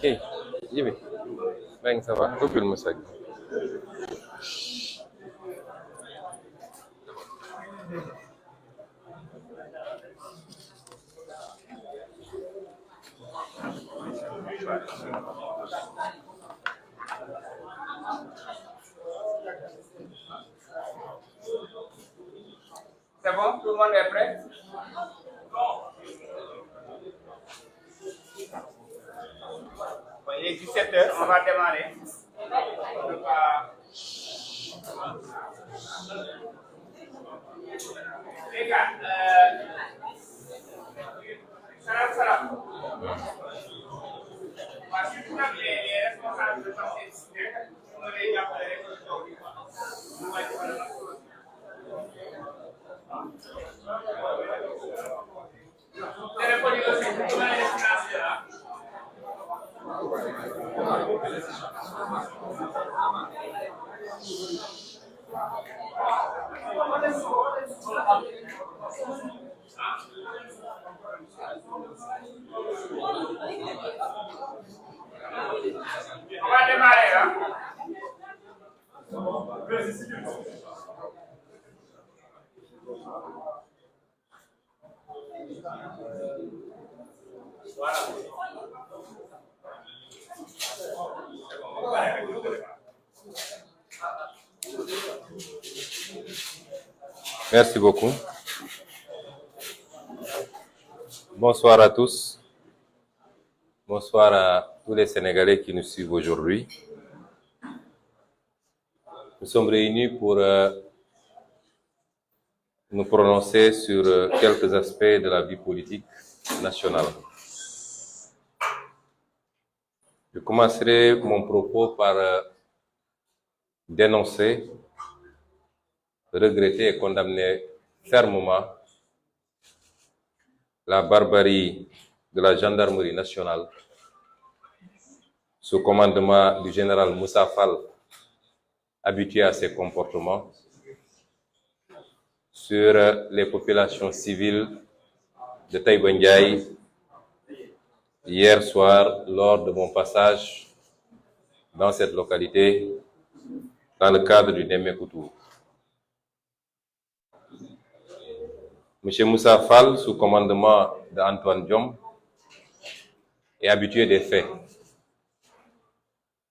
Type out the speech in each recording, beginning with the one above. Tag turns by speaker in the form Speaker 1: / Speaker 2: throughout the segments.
Speaker 1: Hey, Jimmy. Ben, ça va? Coupez le moussak.
Speaker 2: C'est bon? Tout le monde est prêt? Bon, il est 17h, on va démarrer. Les gars, salam. Parce que tout à les responsables de santé, on les appelle téléphone aussi, vous pouvez les financer là. On va démarrer, hein?
Speaker 1: Merci beaucoup. Bonsoir à tous. Bonsoir à tous les Sénégalais qui nous suivent aujourd'hui. Nous sommes réunis pour nous prononcer sur quelques aspects de la vie politique nationale. Je commencerai mon propos par dénoncer, regretter et condamner fermement la barbarie de la gendarmerie nationale sous commandement du général Moussa Fall, habitué à ces comportements, sur les populations civiles de Taïba Ndiaye hier soir lors de mon passage dans cette localité dans le cadre du Nemekoutou. M. Moussa Fall, sous commandement d'Antoine Diom, est habitué des faits.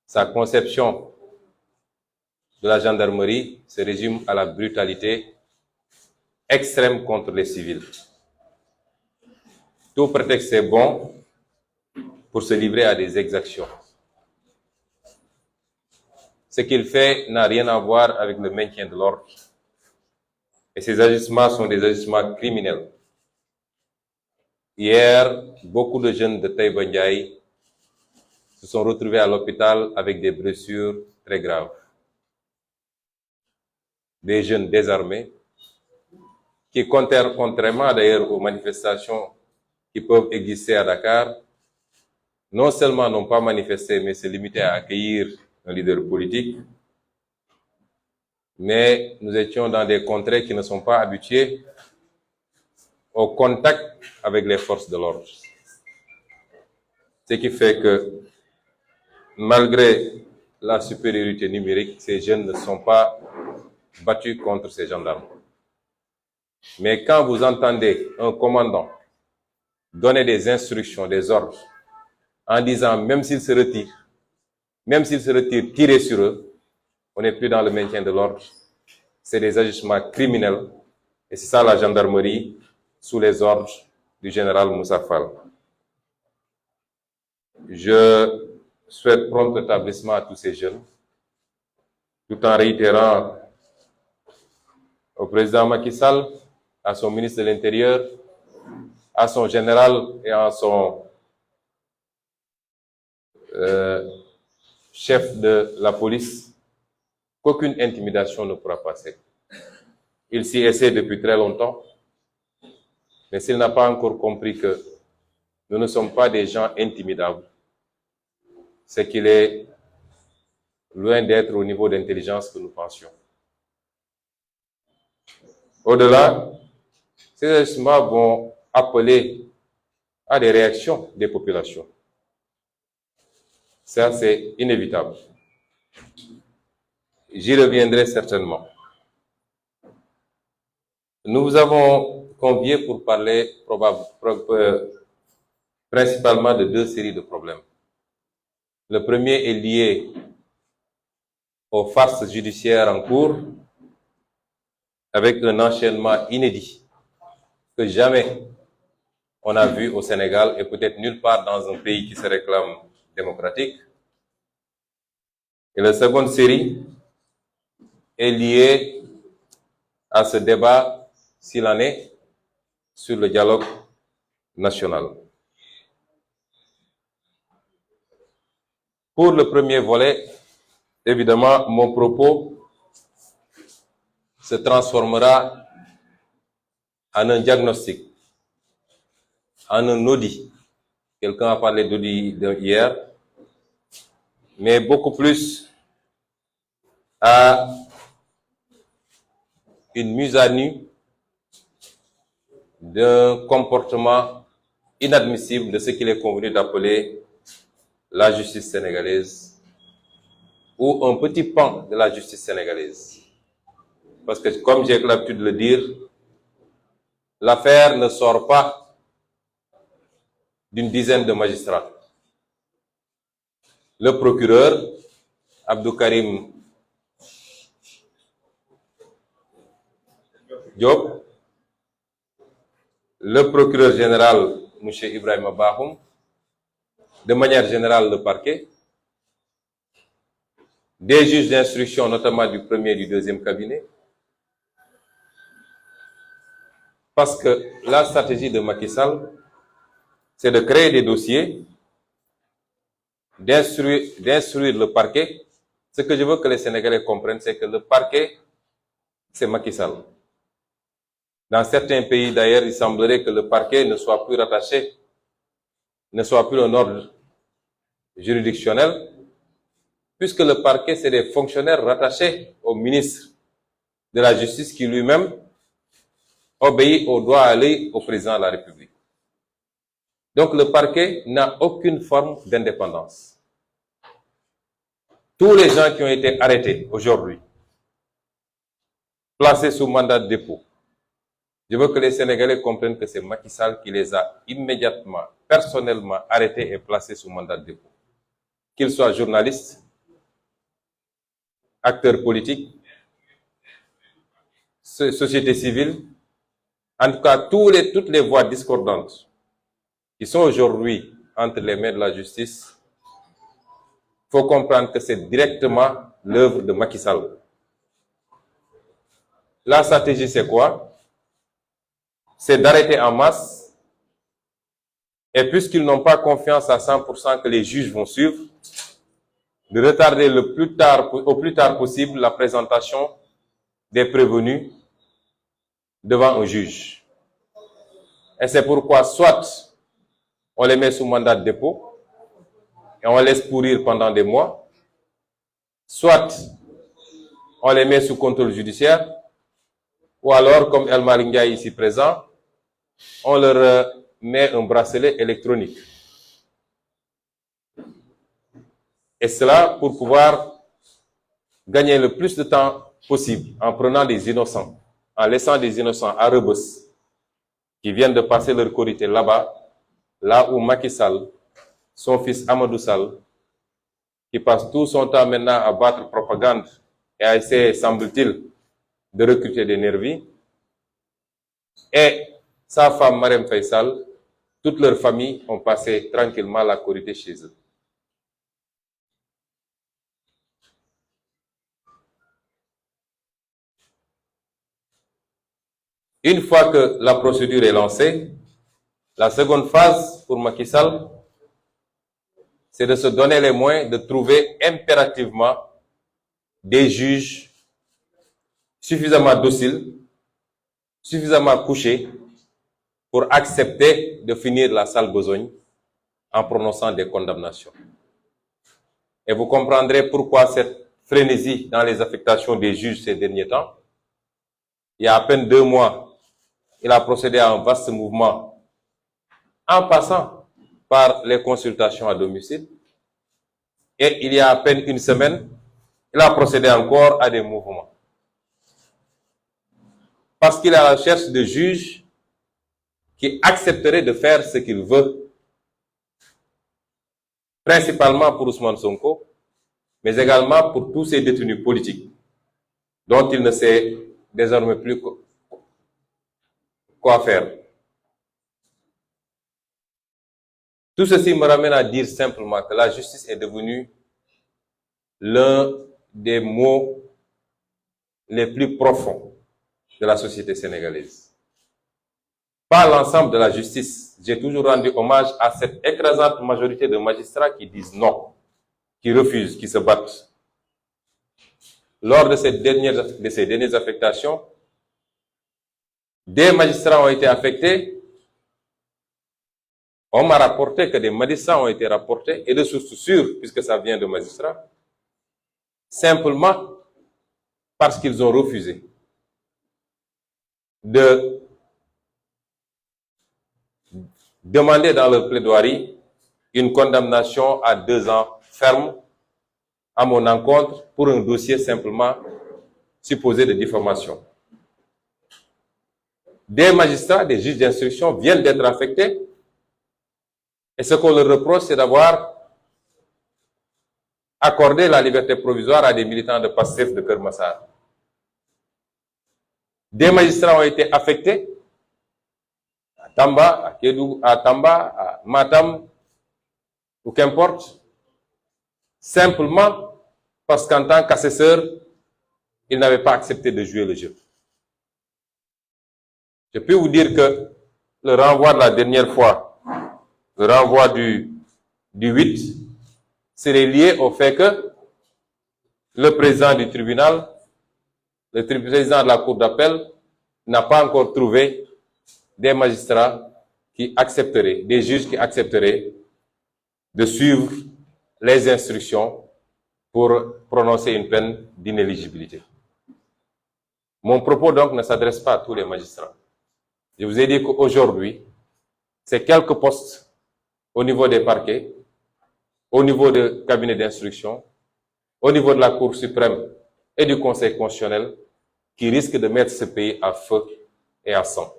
Speaker 1: Sa conception de la gendarmerie se résume à la brutalité extrême contre les civils. Tout prétexte est bon pour se livrer à des exactions. Ce qu'il fait n'a rien à voir avec le maintien de l'ordre. Et ces agissements sont des agissements criminels. Hier, beaucoup de jeunes de Taïba Ndiaye se sont retrouvés à l'hôpital avec des blessures très graves. Des jeunes désarmés qui, contrairement d'ailleurs aux manifestations qui peuvent exister à Dakar, non seulement n'ont pas manifesté, mais se limitaient à accueillir un leader politique, mais nous étions dans des contrées qui ne sont pas habituées au contact avec les forces de l'ordre. Ce qui fait que, malgré la supériorité numérique, ces jeunes ne sont pas battus contre ces gendarmes. Mais quand vous entendez un commandant donner des instructions, des ordres, en disant même s'ils se retirent, tirer sur eux, on n'est plus dans le maintien de l'ordre. C'est des agissements criminels. Et c'est ça la gendarmerie sous les ordres du général Moussa Fall. Je souhaite prompt rétablissement à tous ces jeunes, tout en réitérant au président Macky Sall, à son ministre de l'Intérieur, à son général et à son chef de la police, qu'aucune intimidation ne pourra passer. Il s'y essaie depuis très longtemps, mais s'il n'a pas encore compris que nous ne sommes pas des gens intimidables, c'est qu'il est loin d'être au niveau d'intelligence que nous pensions. Au-delà, ces agissements vont appeler à des réactions des populations. Ça, c'est inévitable. J'y reviendrai certainement. Nous vous avons conviés pour parler principalement de deux séries de problèmes. Le premier est lié aux farces judiciaires en cours, avec un enchaînement inédit que jamais on a vu au Sénégal et peut-être nulle part dans un pays qui se réclame démocratique. Et la seconde série est liée à ce débat, s'il en est, sur le dialogue national. Pour le premier volet, évidemment, mon propos se transformera en un diagnostic, en un audit. Quelqu'un a parlé d'audit hier, mais beaucoup plus à une mise à nu d'un comportement inadmissible de ce qu'il est convenu d'appeler la justice sénégalaise ou un petit pan de la justice sénégalaise. Parce que, comme j'ai l'habitude de le dire, l'affaire ne sort pas d'une dizaine de magistrats. Le procureur, Abdou Karim Diop, le procureur général, M. Ibrahima Bahoum, de manière générale le parquet, des juges d'instruction, notamment du premier et du deuxième cabinet, parce que la stratégie de Macky Sall, c'est de créer des dossiers, d'instruire le parquet. Ce que je veux que les Sénégalais comprennent, c'est que le parquet, c'est Macky Sall. Dans certains pays, d'ailleurs, il semblerait que le parquet ne soit plus rattaché, ne soit plus un ordre juridictionnel, puisque le parquet, c'est des fonctionnaires rattachés au ministre de la Justice qui lui-même obéit au droit à l'œil au président de la République. Donc le parquet n'a aucune forme d'indépendance. Tous les gens qui ont été arrêtés aujourd'hui, placés sous mandat de dépôt, je veux que les Sénégalais comprennent que c'est Macky Sall qui les a immédiatement, personnellement arrêtés et placés sous mandat de dépôt. Qu'ils soient journalistes, acteurs politiques, société civile, en tout cas toutes les voix discordantes qui sont aujourd'hui entre les mains de la justice, il faut comprendre que c'est directement l'œuvre de Macky Sall. La stratégie, c'est quoi? C'est d'arrêter en masse, et puisqu'ils n'ont pas confiance à 100% que les juges vont suivre, de retarder au plus tard possible la présentation des prévenus devant un juge. Et c'est pourquoi soit on les met sous mandat de dépôt et on laisse pourrir pendant des mois, soit on les met sous contrôle judiciaire, ou alors, comme El Malick Ndiaye ici présent, on leur met un bracelet électronique. Et cela pour pouvoir gagner le plus de temps possible en prenant des innocents, en laissant des innocents à Rebeuss qui viennent de passer leur Korité là-bas, là où Macky Sall, son fils Amadou Sall, qui passe tout son temps maintenant à battre propagande et à essayer, semble-t-il, de recruter des nervis, et sa femme Marème Faye Sall, toute leur famille ont passé tranquillement la Korité chez eux. Une fois que la procédure est lancée, la seconde phase pour Macky Sall, c'est de se donner les moyens de trouver impérativement des juges suffisamment dociles, suffisamment couchés pour accepter de finir la sale besogne en prononçant des condamnations. Et vous comprendrez pourquoi cette frénésie dans les affectations des juges ces derniers temps. Il y a à peine 2 mois, il a procédé à un vaste mouvement en passant par les consultations à domicile. Et il y a à peine une semaine, il a procédé encore à des mouvements. Parce qu'il est à la recherche de juges qui accepteraient de faire ce qu'il veut, principalement pour Ousmane Sonko, mais également pour tous ces détenus politiques, dont il ne sait désormais plus quoi faire. Tout ceci me ramène à dire simplement que la justice est devenue l'un des maux les plus profonds de la société sénégalaise. Pas l'ensemble de la justice. J'ai toujours rendu hommage à cette écrasante majorité de magistrats qui disent non, qui refusent, qui se battent. Lors de ces dernières affectations, des magistrats ont été affectés. On m'a rapporté que des magistrats ont été rapportés, et de sources sûres, puisque ça vient de magistrats, simplement parce qu'ils ont refusé de demander dans leur plaidoirie une condamnation à 2 ans ferme à mon encontre pour un dossier simplement supposé de diffamation. Des magistrats, des juges d'instruction viennent d'être affectés, et ce qu'on leur reproche, c'est d'avoir accordé la liberté provisoire à des militants de Pastef de Keur Massar. Des magistrats ont été affectés à Tamba, à Kédougou, à Tamba, à Matam, ou qu'importe, simplement parce qu'en tant qu'assesseur, ils n'avaient pas accepté de jouer le jeu. Je peux vous dire que le renvoi de la dernière fois, le renvoi du 8, serait lié au fait que le président du tribunal, le président de la cour d'appel, n'a pas encore trouvé des magistrats qui accepteraient, des juges qui accepteraient de suivre les instructions pour prononcer une peine d'inéligibilité. Mon propos donc ne s'adresse pas à tous les magistrats. Je vous ai dit qu'aujourd'hui, c'est quelques postes au niveau des parquets, au niveau des cabinets d'instruction, au niveau de la Cour suprême et du Conseil constitutionnel qui risquent de mettre ce pays à feu et à sang.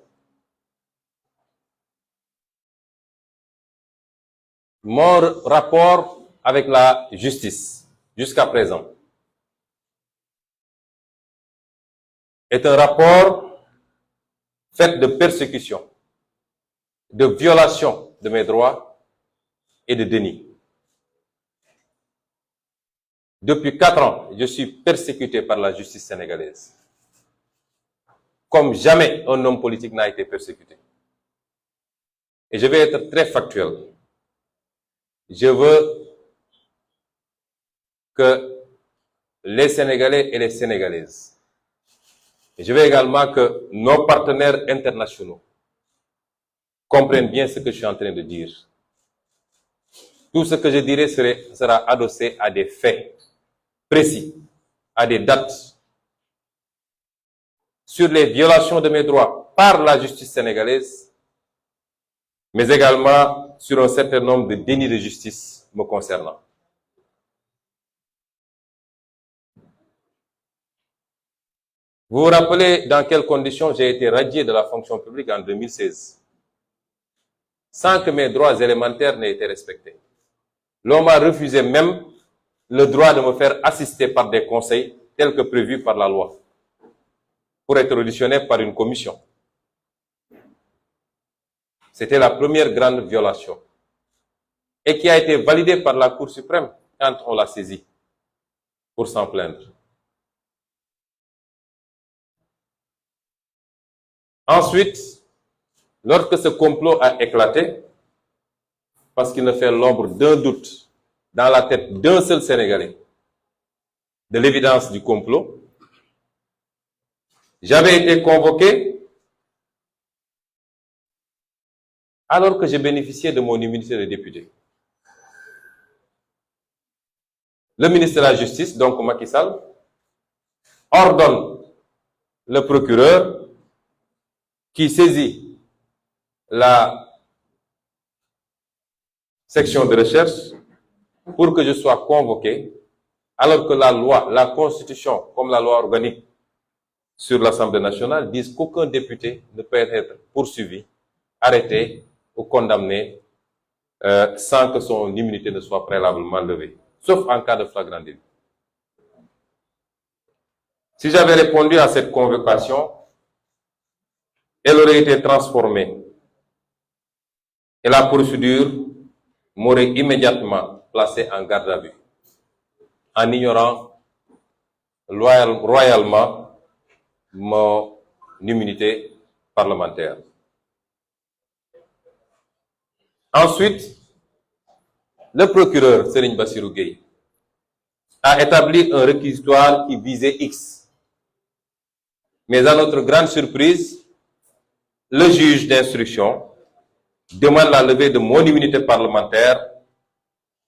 Speaker 1: Mon rapport avec la justice, jusqu'à présent, est un rapport fait de persécution, de violation de mes droits et de déni. Depuis 4 ans, je suis persécuté par la justice sénégalaise. Comme jamais un homme politique n'a été persécuté. Et je vais être très factuel. Je veux que les Sénégalais et les Sénégalaises, et je veux également que nos partenaires internationaux comprennent bien ce que je suis en train de dire. Tout ce que je dirai sera adossé à des faits précis, à des dates, sur les violations de mes droits par la justice sénégalaise, mais également sur un certain nombre de dénis de justice me concernant. Vous vous rappelez dans quelles conditions j'ai été radié de la fonction publique en 2016, sans que mes droits élémentaires n'aient été respectés. L'on m'a refusé même le droit de me faire assister par des conseils tels que prévus par la loi, pour être auditionné par une commission. C'était la première grande violation, et qui a été validée par la Cour suprême quand on l'a saisie pour s'en plaindre. Ensuite, lorsque ce complot a éclaté, parce qu'il ne fait l'ombre d'un doute dans la tête d'un seul Sénégalais de l'évidence du complot, j'avais été convoqué alors que je bénéficiais de mon immunité de député. Le ministre de la Justice, donc Macky Sall, ordonne le procureur qui saisit la section de recherche pour que je sois convoqué, alors que la loi, la Constitution, comme la loi organique sur l'Assemblée nationale, disent qu'aucun député ne peut être poursuivi, arrêté ou condamné sans que son immunité ne soit préalablement levée, sauf en cas de flagrant délit. Si j'avais répondu à cette convocation, elle aurait été transformée et la procédure m'aurait immédiatement placé en garde à vue, en ignorant royalement mon immunité parlementaire. Ensuite, le procureur Serigne Bassirou Gueye a établi un réquisitoire qui visait X. Mais à notre grande surprise, le juge d'instruction demande la levée de mon immunité parlementaire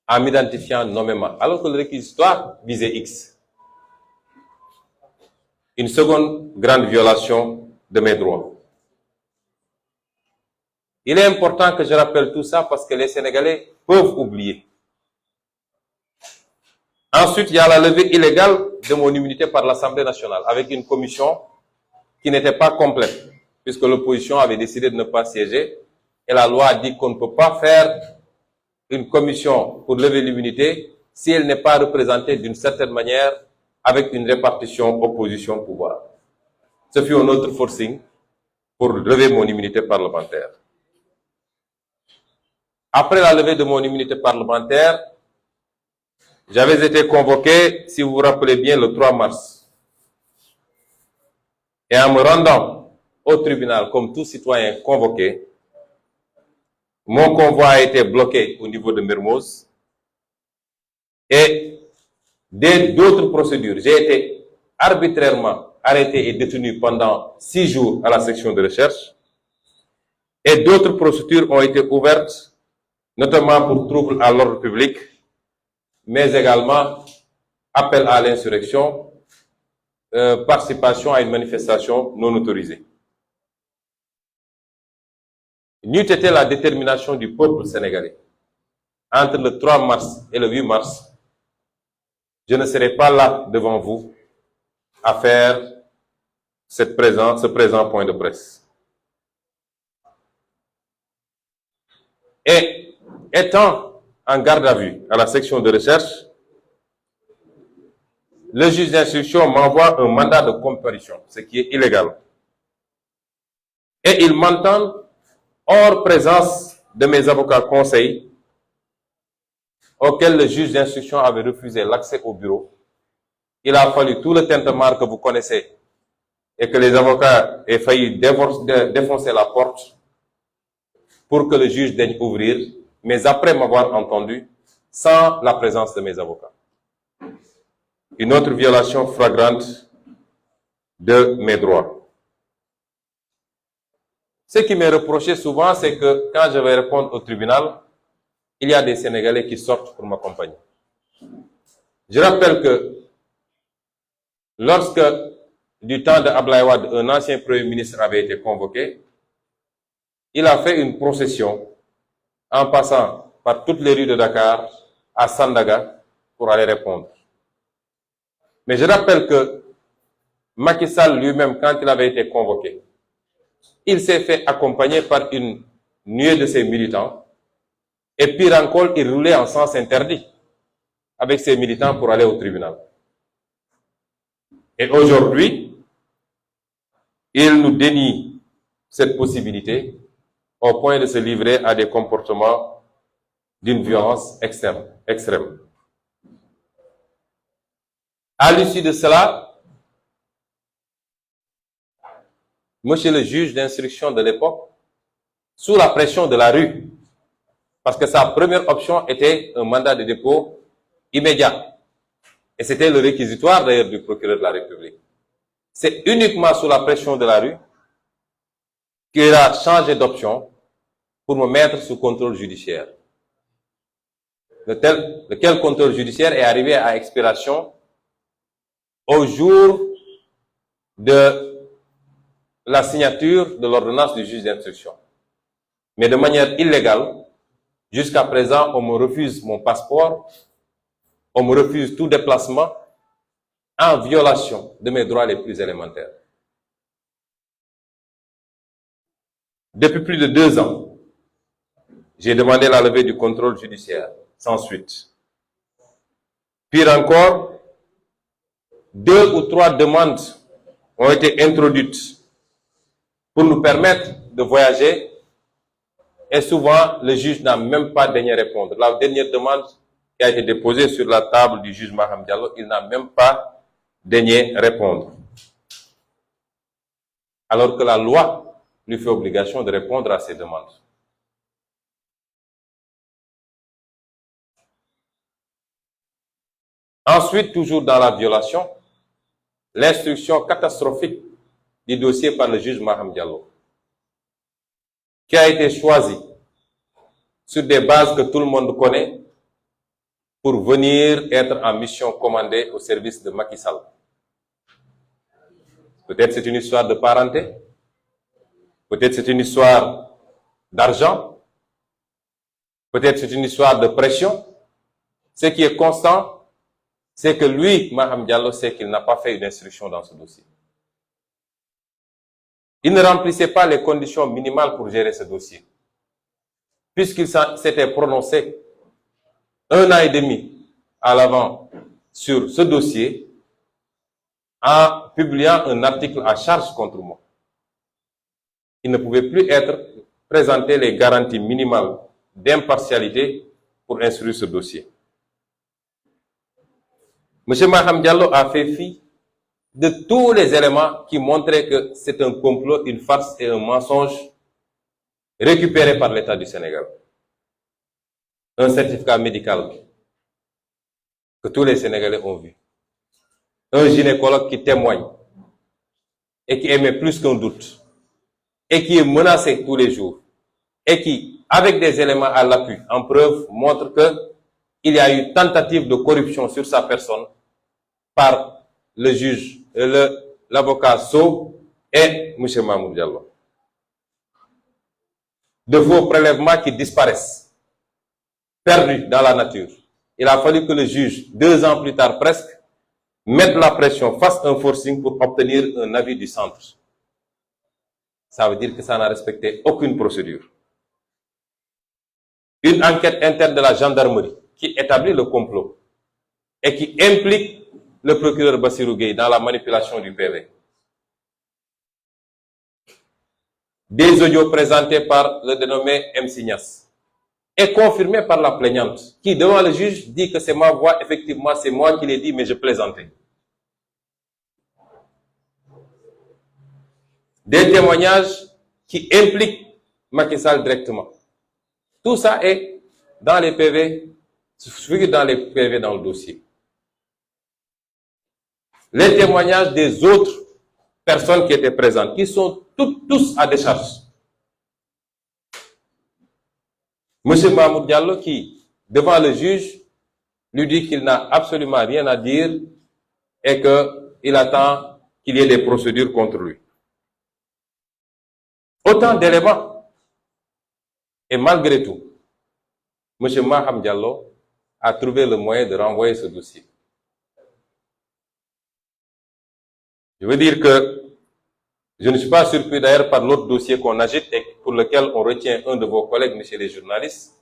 Speaker 1: en m'identifiant nommément, alors que le réquisitoire visait X. Une seconde grande violation de mes droits. Il est important que je rappelle tout ça parce que les Sénégalais peuvent oublier. Ensuite, il y a la levée illégale de mon immunité par l'Assemblée nationale avec une commission qui n'était pas complète, puisque l'opposition avait décidé de ne pas siéger et la loi a dit qu'on ne peut pas faire une commission pour lever l'immunité si elle n'est pas représentée d'une certaine manière avec une répartition opposition-pouvoir. Ce fut un autre forcing pour lever mon immunité parlementaire. Après la levée de mon immunité parlementaire, j'avais été convoqué, si vous vous rappelez bien, le 3 mars. Et en me rendant au tribunal comme tout citoyen convoqué, mon convoi a été bloqué au niveau de Mermoz et d'autres procédures. J'ai été arbitrairement arrêté et détenu pendant 6 jours à la section de recherche et d'autres procédures ont été ouvertes notamment pour troubles à l'ordre public, mais également appel à l'insurrection, participation à une manifestation non autorisée. N'eût été la détermination du peuple sénégalais entre le 3 mars et le 8 mars, je ne serais pas là devant vous à faire ce présent point de presse. Et étant en garde à vue à la section de recherche, le juge d'instruction m'envoie un mandat de comparution, ce qui est illégal. Et il m'entend hors présence de mes avocats conseils, auxquels le juge d'instruction avait refusé l'accès au bureau. Il a fallu tout le tintamarre que vous connaissez et que les avocats aient failli défoncer la porte pour que le juge daigne ouvrir, mais après m'avoir entendu, sans la présence de mes avocats. Une autre violation flagrante de mes droits. Ce qui m'est reproché souvent, c'est que quand je vais répondre au tribunal, il y a des Sénégalais qui sortent pour m'accompagner. Je rappelle que lorsque, du temps de Abdoulaye Wade, un ancien Premier ministre avait été convoqué, il a fait une procession en passant par toutes les rues de Dakar à Sandaga pour aller répondre. Mais je rappelle que Macky Sall lui-même, quand il avait été convoqué, il s'est fait accompagner par une nuée de ses militants et pire encore, il roulait en sens interdit avec ses militants pour aller au tribunal. Et aujourd'hui, il nous dénie cette possibilité au point de se livrer à des comportements d'une violence extrême. À l'issue de cela, monsieur le juge d'instruction de l'époque, sous la pression de la rue, parce que sa première option était un mandat de dépôt immédiat. Et c'était le réquisitoire d'ailleurs du procureur de la République. C'est uniquement sous la pression de la rue qu'il a changé d'option pour me mettre sous contrôle judiciaire. Lequel contrôle judiciaire est arrivé à expiration au jour de la signature de l'ordonnance du juge d'instruction. Mais de manière illégale, jusqu'à présent, on me refuse mon passeport on me refuse tout déplacement en violation de mes droits les plus élémentaires. Depuis plus de 2 ans, j'ai demandé la levée du contrôle judiciaire, sans suite. Pire encore, 2 ou 3 demandes ont été introduites pour nous permettre de voyager et souvent le juge n'a même pas daigné répondre. La dernière demande qui a été déposée sur la table du juge Maham Diallo, il n'a même pas daigné répondre. Alors que la loi lui fait obligation de répondre à ces demandes. Ensuite, toujours dans la violation, l'instruction catastrophique du dossier par le juge Maham Diallo, qui a été choisi sur des bases que tout le monde connaît pour venir être en mission commandée au service de Macky Sall. Peut-être c'est une histoire de parenté, peut-être c'est une histoire d'argent, peut-être c'est une histoire de pression. Ce qui est constant, c'est que lui, Maham Diallo, sait qu'il n'a pas fait une instruction dans ce dossier. Il ne remplissait pas les conditions minimales pour gérer ce dossier, puisqu'il s'était prononcé 1 an et demi à l'avant sur ce dossier en publiant un article à charge contre moi. Il ne pouvait plus présenter les garanties minimales d'impartialité pour instruire ce dossier. M. Maham Diallo a fait fi de tous les éléments qui montraient que c'est un complot, une farce et un mensonge récupéré par l'État du Sénégal. Un certificat médical que tous les Sénégalais ont vu. Un gynécologue qui témoigne et qui émet plus qu'un doute et qui est menacé tous les jours et qui, avec des éléments à l'appui, en preuve, montre qu'il y a eu tentative de corruption sur sa personne par le juge, l'avocat Sow et M. Mahmoud Diallo. De faux prélèvements qui disparaissent, perdus dans la nature. Il a fallu que le juge, 2 ans plus tard presque, mette la pression, fasse un forcing pour obtenir un avis du centre. Ça veut dire que ça n'a respecté aucune procédure. Une enquête interne de la gendarmerie qui établit le complot et qui implique le procureur Bassirou Gueye dans la manipulation du PV. Des audios présentés par le dénommé M. Signas et confirmés par la plaignante qui, devant le juge, dit que c'est ma voix, effectivement c'est moi qui l'ai dit, mais je plaisantais. Des témoignages qui impliquent Macky Sall directement. Tout ça est dans les PV, dans le dossier. Les témoignages des autres personnes qui étaient présentes, qui sont tous à décharge. M. Mahmoud Diallo qui, devant le juge, lui dit qu'il n'a absolument rien à dire et qu'il attend qu'il y ait des procédures contre lui. Autant d'éléments. Et malgré tout, M. Maham Diallo a trouvé le moyen de renvoyer ce dossier. Je veux dire que je ne suis pas surpris d'ailleurs par l'autre dossier qu'on agite et pour lequel on retient un de vos collègues, messieurs les journalistes,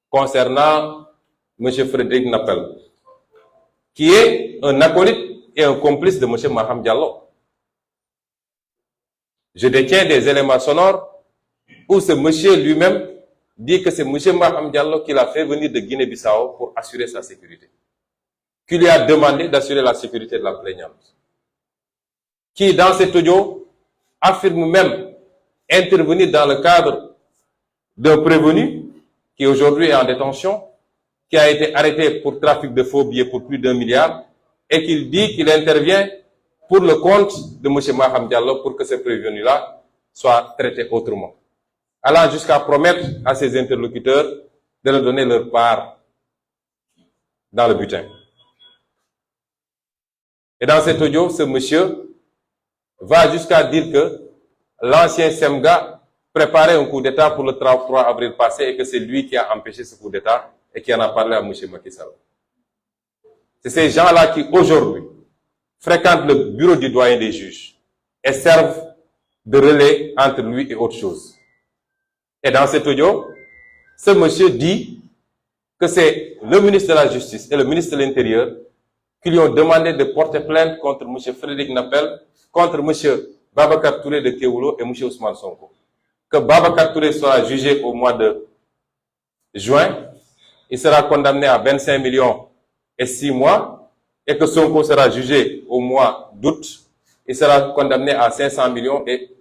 Speaker 1: concernant M. Frédéric Napel, qui est un acolyte et un complice de M. Maham Diallo. Je détiens des éléments sonores où ce monsieur lui-même dit que c'est M. Maham Diallo qui l'a fait venir de Guinée-Bissau pour assurer sa sécurité, qui lui a demandé d'assurer la sécurité de la plaignante, qui, dans cet audio, affirme même intervenir dans le cadre d'un prévenu qui aujourd'hui est en détention, qui a été arrêté pour trafic de faux billets pour plus d'1 milliard, et qu'il dit qu'il intervient pour le compte de M. Maham Diallo pour que ce prévenu-là soit traité autrement, allant jusqu'à promettre à ses interlocuteurs de leur donner leur part dans le butin. Et dans cet audio, ce monsieur va jusqu'à dire que l'ancien Semga préparait un coup d'État pour le 3 avril passé et que c'est lui qui a empêché ce coup d'État et qui en a parlé à M. Macky Sall. C'est ces gens-là qui, aujourd'hui, fréquentent le bureau du doyen des juges et servent de relais entre lui et autre chose. Et dans cet audio, ce monsieur dit que c'est le ministre de la Justice et le ministre de l'Intérieur qui lui ont demandé de porter plainte contre M. Frédéric Napel, contre M. Babacar Touré de Kewoulo et M. Ousmane Sonko. Que Babacar Touré sera jugé au mois de juin, il sera condamné à 25 millions et 6 mois, et que Sonko sera jugé au mois d'août, il sera condamné à 500 millions et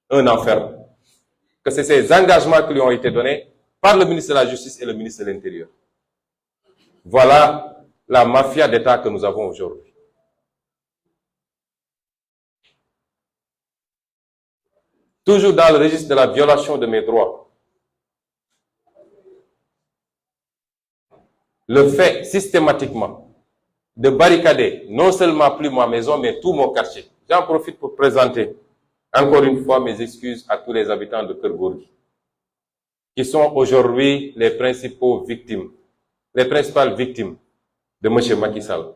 Speaker 1: un enferme. Que c'est ces engagements qui lui ont été donnés par le ministre de la Justice et le ministre de l'Intérieur. Voilà la mafia d'État que nous avons aujourd'hui. Toujours dans le registre de la violation de mes droits, le fait systématiquement de barricader non seulement plus ma maison, mais tout mon quartier. J'en profite pour présenter encore une fois mes excuses à tous les habitants de Keur Gorgui, qui sont aujourd'hui les principales victimes de M. Macky Sall.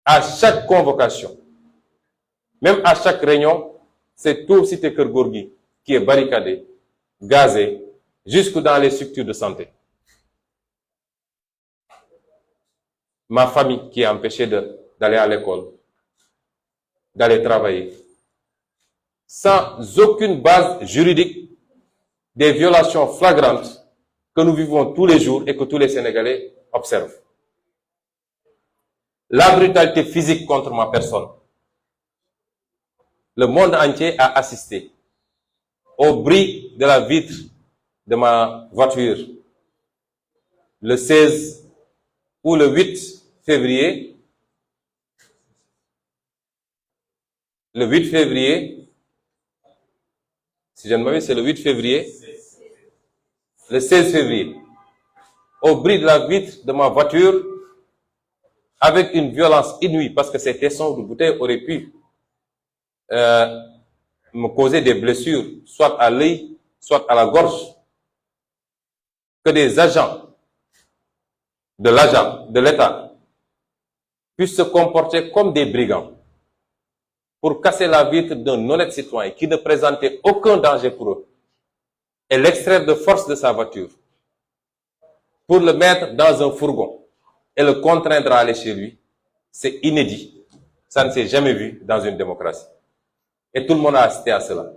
Speaker 1: À chaque convocation, même à chaque réunion, c'est tout cité Keur Gorgui qui est barricadé, gazé, jusque dans les structures de santé. Ma famille qui est empêchée d'aller à l'école, d'aller travailler, sans aucune base juridique, des violations flagrantes que nous vivons tous les jours et que tous les Sénégalais observent. La brutalité physique contre ma personne. Le monde entier a assisté au bris de la vitre de ma voiture le 16 ou le 8 février. Le 8 février, si je ne m'abuse, c'est le 8 février, le 16 février, au bris de la vitre de ma voiture, avec une violence inouïe, parce que ces tessons de bouteille auraient pu me causer des blessures, soit à l'œil, soit à la gorge, que des agents de l'État puissent se comporter comme des brigands pour casser la vitre d'un honnête citoyen qui ne présentait aucun danger pour eux et l'extraire de force de sa voiture pour le mettre dans un fourgon et le contraindre à aller chez lui, c'est inédit. Ça ne s'est jamais vu dans une démocratie. Et tout le monde a assisté à cela.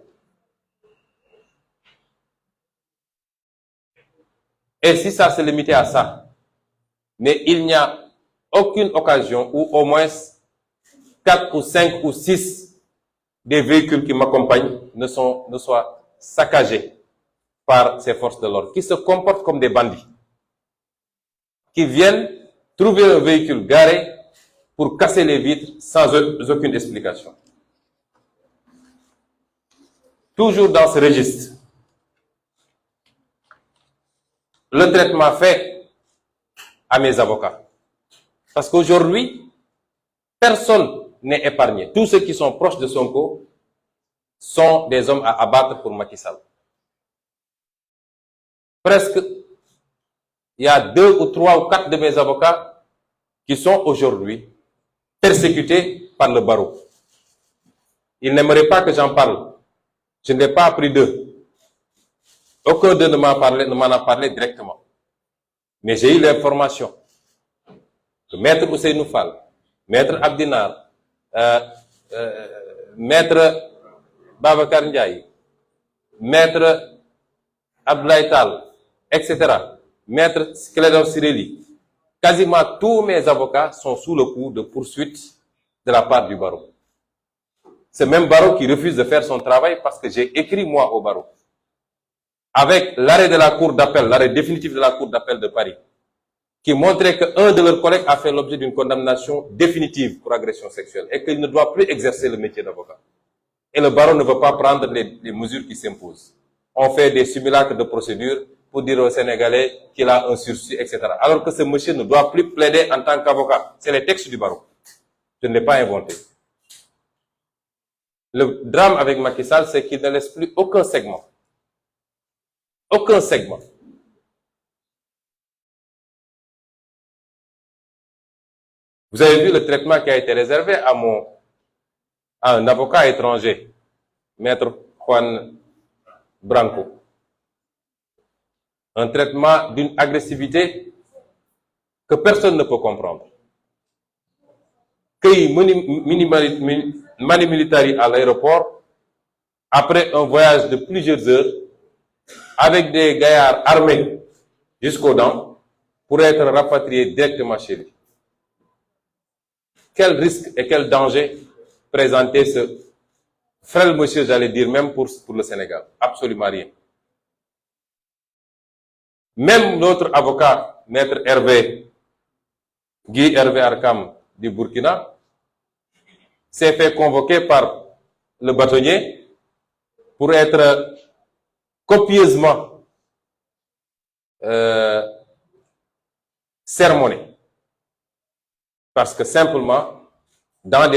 Speaker 1: Et si ça se limitait à ça, mais il n'y a aucune occasion où au moins 4 ou 5 ou 6 des véhicules qui m'accompagnent ne soient saccagés par ces forces de l'ordre, qui se comportent comme des bandits, qui viennent trouver un véhicule garé pour casser les vitres sans aucune explication. Toujours dans ce registre, le traitement fait à mes avocats. Parce qu'aujourd'hui, personne n'est épargné. Tous ceux qui sont proches de Sonko sont des hommes à abattre pour Macky Sall. Presque, il y a 2 ou 3 ou 4 de mes avocats qui sont aujourd'hui persécutés par le barreau. Ils n'aimeraient pas que j'en parle. Je ne l'ai pas appris d'eux. Aucun d'eux ne m'en a parlé directement. Mais j'ai eu l'information que Maître Ousseynou Fall, Maître Abdinar, Maître Babacar Ndiaye, Maître Abdoulaye Tal, etc., Maître Clédor Ciré, quasiment tous mes avocats sont sous le coup de poursuites de la part du barreau. C'est même barreau qui refuse de faire son travail parce que j'ai écrit moi au barreau. Avec l'arrêt de la cour d'appel, l'arrêt définitif de la cour d'appel de Paris, qui montrait qu'un de leurs collègues a fait l'objet d'une condamnation définitive pour agression sexuelle et qu'il ne doit plus exercer le métier d'avocat. Et le barreau ne veut pas prendre les mesures qui s'imposent. On fait des simulacres de procédure pour dire aux Sénégalais qu'il a un sursis, etc. Alors que ce monsieur ne doit plus plaider en tant qu'avocat. C'est les textes du barreau. Je ne l'ai pas inventé. Le drame avec Macky Sall, c'est qu'il ne laisse plus aucun segment. Aucun segment. Vous avez vu le traitement qui a été réservé à un avocat étranger, Maître Juan Branco. Un traitement d'une agressivité que personne ne peut comprendre. Cueilli mani militari à l'aéroport, après un voyage de plusieurs heures, avec des gaillards armés jusqu'aux dents, pour être rapatriés directement chez lui. Quel risque et quel danger présentait ce frêle monsieur, j'allais dire, même pour le Sénégal? Absolument rien. Même notre avocat, Maître Guy Hervé Arkam du Burkina, s'est fait convoquer par le bâtonnier pour être copieusement sermonné. Parce que simplement, dans des